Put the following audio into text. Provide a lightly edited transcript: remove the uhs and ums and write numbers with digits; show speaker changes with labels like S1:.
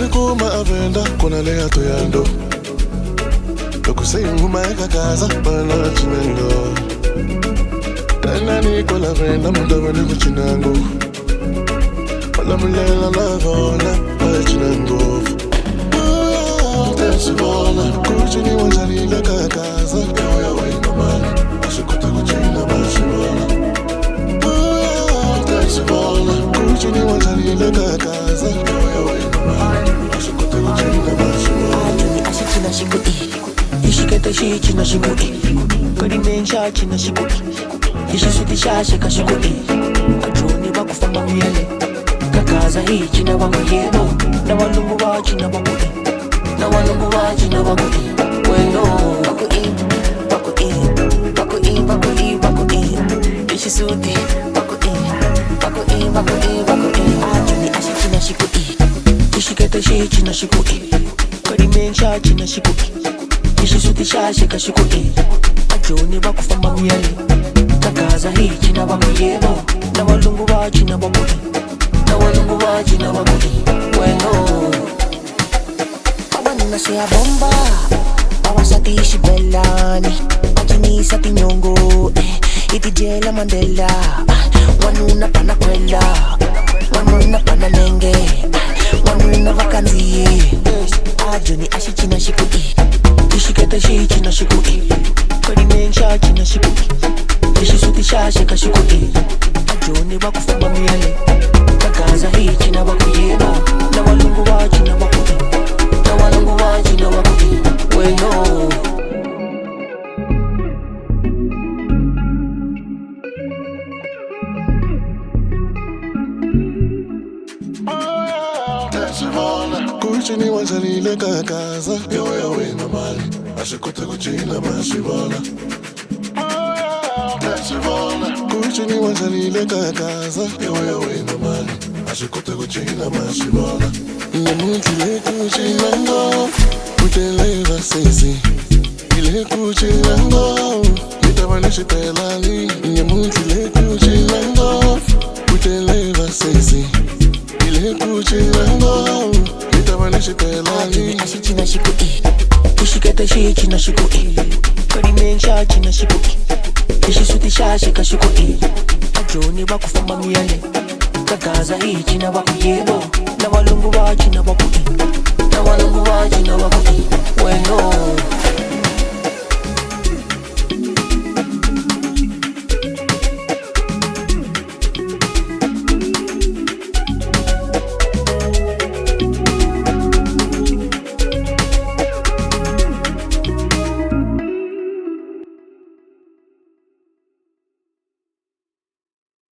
S1: kuma avenda kona leya toyando Loku sayinguma ekakaza bana chinango Nani kwa lavenda mudavani kuchinango Palamulela lavona pala chinango Tesibona kuchini wanjalile kakaza Ewa ya wina mani Ashikuta kuchina bashibona Tesibona kuchini wanjalile kakaza Ewa ya wina mani Ashikuta kuchina bashibona
S2: Ashikina shikuti Ishiketa shichina shikuti Karimensha china shikuti Ishisutisha shika shikuti Ajuni bakufamba miyale Kakaza hichi na wanguyebo Na walungu wachi na wanguti Na walungu wachi na wanguti Weno Baku Ishisuti Baku Ajuni ashikina shikuti Ishiketa shichina shikuti Karimensha china shikuti Ishisutisha shika shikuti Ajuni bakufamba miyale Kakaza hichi na wanguyebo Na walungu wachi na wanguti Na walungu wachi na wanguti Weno Awanuna siya bomba Awasati ishibelani Ajini sa tinyongo Iti jela Mandela Wanuna pana kwela Wanuna pana nenge Wanuna vakanzi Ajuni ashichina shikuti Ishiketa shichina shikuti Karimensha china shikuti Ishisutisha shika shikuti Ajuni bakufamba miyale Kakaza hichi na wakuyebo Na walungu wachi na wakuti Na walungu wachi na wakuti Weno
S1: Kuchini wanjalile kakaza Ewa ya wina mani Ashikuta kuchina bashibona Kuchini wanjalile kakaza Ewa ya wina mani Ashikuta kuchina bashibona Nyamutile kuchinango Kuteleva sisi Ile kuchinango Nitavanishe pelali Nyamutile kuchinango Kuteleva sisi Ile kuchinango Nitavanishe pelali
S2: Ashichina shikuti Ishiketa shichina shikuti Karimensha china shikuti Ishisutisha shika shikuti Ajuni bakufamba miyale Kakaza hichi na wakuyebo Na walungu wachi na wakuti Na walungu wachi na wakuti Weno